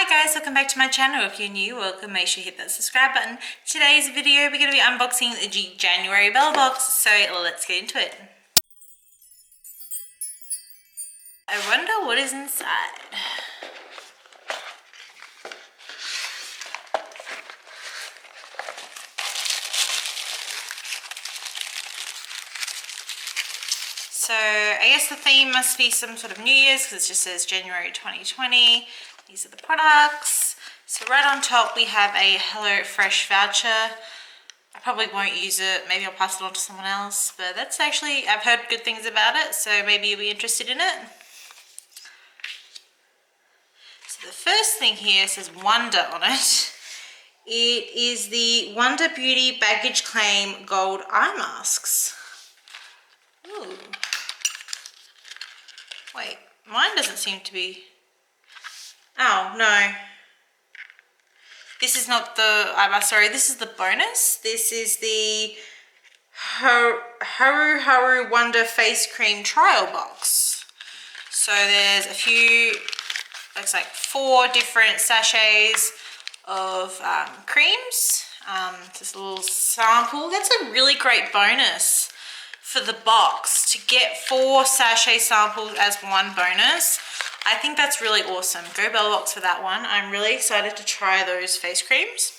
Hi guys, welcome back to my channel. If you're new, welcome. Make sure you hit that subscribe button. Today's video, we're going to be unboxing the January Bellabox, so let's get into it. I wonder what is inside. So I guess the theme must be some sort of New Year's because it just says January 2020. These are the products. So right on top we have a HelloFresh voucher. I probably won't use it. Maybe I'll pass it on to someone else. But that's actually, I've heard good things about it, so maybe you'll be interested in it. So the first thing here says Wonder on it. It is the Wonder Beauty Baggage Claim Gold Eye Masks. Ooh. Wait, mine doesn't seem to be... Oh, no. This is not the eye mask, sorry, this is the bonus. This is the Haruharu Wonder Face Cream Trial Box. So there's a few, looks like 4 different sachets of creams. This little sample, that's a really great bonus for the box, to get 4 sachet samples as one bonus. I think that's really awesome. Go Bellabox for that one. I'm really excited to try those face creams.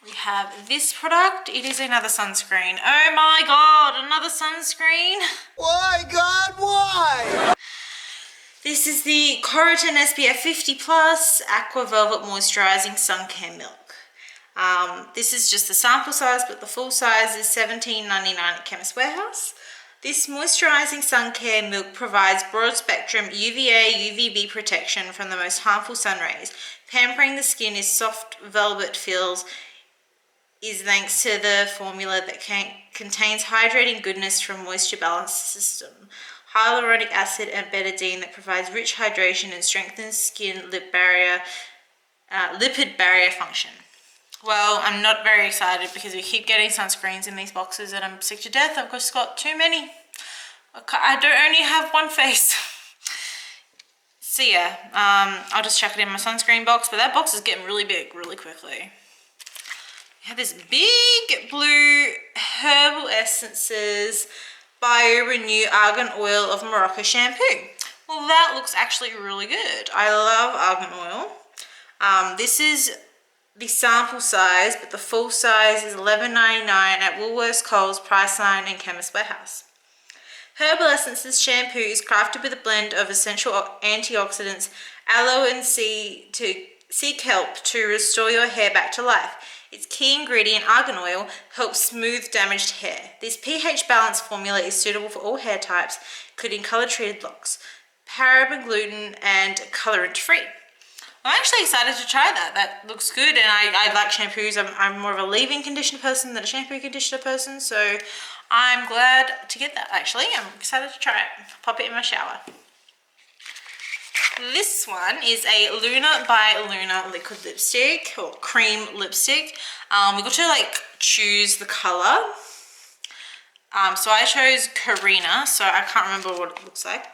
We have this product. It is another sunscreen. Oh my god, another sunscreen. Why, God, why? This is the Carroten SPF 50 Plus Aquavelvet Moisturizing Suncare Milk. This is just the sample size, but the full size is $17.99 at Chemist Warehouse. This moisturizing sun care milk provides broad spectrum UVA, UVB protection from the most harmful sun rays. Pampering the skin is soft velvet feels is thanks to the formula that contains hydrating goodness from Moisture Balance System, hyaluronic acid and betadine that provides rich hydration and strengthens skin lipid barrier function. Well, I'm not very excited because we keep getting sunscreens in these boxes and I'm sick to death. I've just got too many. I don't only have one face. So yeah, I'll just chuck it in my sunscreen box, but that box is getting really big really quickly. We have this big blue Herbal Essences Bio-Renew Argan Oil of Morocco Shampoo. Well, that looks actually really good. I love argan oil. This is the sample size, but the full size is $11.99 at Woolworths, Coles, Priceline and Chemist Warehouse. Herbal Essences shampoo is crafted with a blend of essential antioxidants, aloe and sea kelp to restore your hair back to life. Its key ingredient, argan oil, helps smooth damaged hair. This pH balanced formula is suitable for all hair types, including color-treated locks, paraben, gluten and colorant free. I'm actually excited to try that. That looks good, and I like shampoos. I'm more of a leave-in conditioner person than a shampoo conditioner person, so I'm glad to get that actually. I'm excited to try it. Pop it in my shower. This one is a Luna by Luna liquid lipstick, or cream lipstick. We got to like choose the color. So I chose Karina, so I can't remember what it looks like.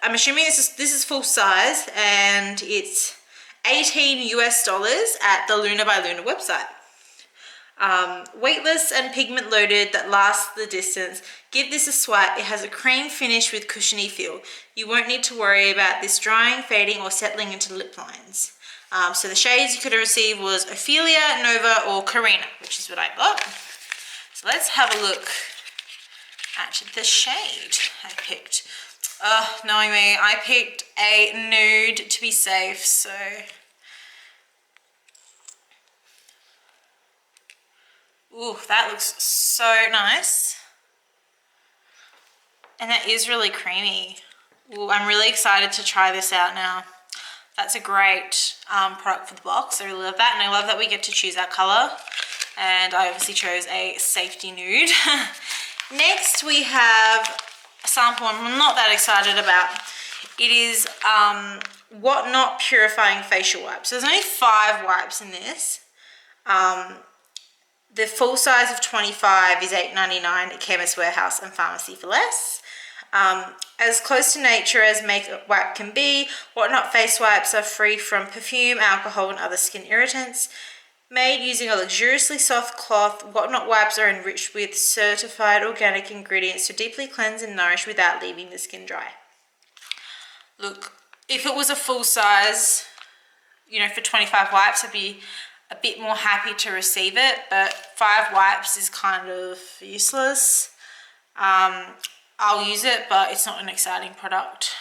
I'm assuming this is full size, and it's $18 US at the Luna by Luna website. Weightless and pigment loaded that lasts the distance. Give this a swipe. It has a cream finish with cushiony feel. You won't need to worry about this drying, fading or settling into lip lines. So the shades you could have received was Ophelia, Nova or Karina, which is what I got. So let's have a look at the shade I picked. Knowing me, I picked a nude to be safe, so... Ooh, that looks so nice. And that is really creamy. Ooh, I'm really excited to try this out now. That's a great product for the box. I really love that, and I love that we get to choose our color. And I obviously chose a safety nude. Next we have a sample I'm not that excited about. It is Wotnot Purifying Facial Wipes. So there's only 5 wipes in this. The full size of 25 is $8.99 at Chemist Warehouse and Pharmacy for less. As close to nature as makeup wipe can be, Wotnot face wipes are free from perfume, alcohol, and other skin irritants. Made using a luxuriously soft cloth, Wotnot wipes are enriched with certified organic ingredients to deeply cleanse and nourish without leaving the skin dry. Look, if it was a full size, you know, for 25 wipes, I'd be a bit more happy to receive it, but 5 wipes is kind of useless. I'll use it, but it's not an exciting product.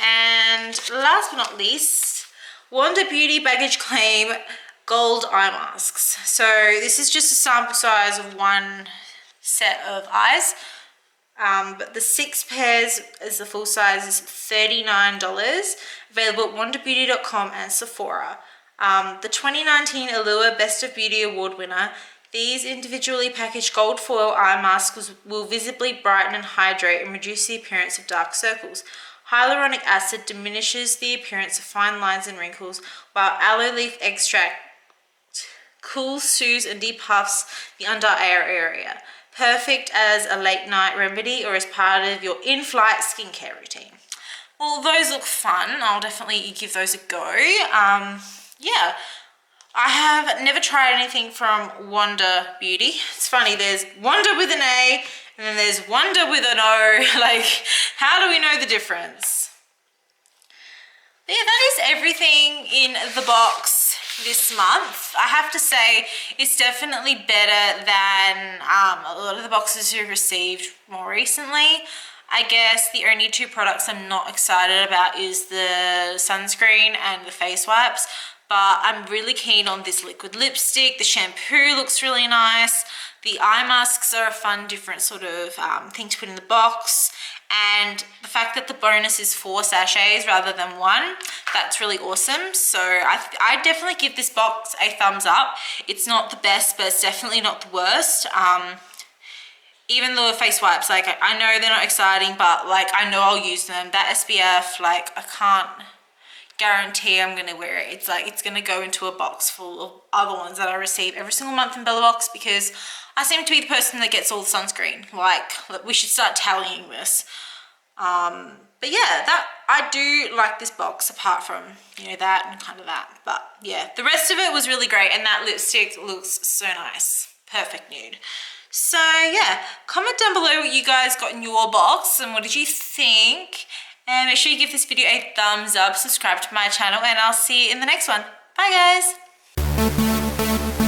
And last but not least, Wonder Beauty Baggage Claim Gold Eye Masks. So this is just a sample size of 1 set of eyes. But the 6 pairs as the full size is $39, available at wonderbeauty.com and Sephora. The 2019 Allure Best of Beauty Award winner, these individually packaged gold foil eye masks will visibly brighten and hydrate and reduce the appearance of dark circles. Hyaluronic acid diminishes the appearance of fine lines and wrinkles, while aloe leaf extract cools, soothes and depuffs the under eye area. Perfect as a late night remedy or as part of your in-flight skincare routine. Well, those look fun. I'll definitely give those a go. Yeah, I have never tried anything from Wonder Beauty. It's funny, there's Wonder with an A and then there's Wonder with an O. Like, how do we know the difference? But yeah, that is everything in the box this month. I have to say it's definitely better than a lot of the boxes we've received more recently. I guess the only 2 products I'm not excited about is the sunscreen and the face wipes, but I'm really keen on this liquid lipstick. The shampoo looks really nice. The eye masks are a fun different sort of thing to put in the box, and the fact that the bonus is 4 sachets rather than 1, that's really awesome. So I definitely give this box a thumbs up. It's not the best, but it's definitely not the worst. Even the face wipes, like, I know they're not exciting, but like, I know I'll use them. That SPF, like, I can't guarantee I'm gonna wear it. It's like, it's gonna go into a box full of other ones that I receive every single month in Bellabox, because I seem to be the person that gets all the sunscreen. Like, we should start tallying this. But yeah, that I do like this box, apart from, you know, that and kind of that. But yeah, the rest of it was really great, and that lipstick looks so nice. Perfect nude. So yeah, comment down below what you guys got in your box and what did you think. And make sure you give this video a thumbs up, subscribe to my channel, and I'll see you in the next one. Bye guys.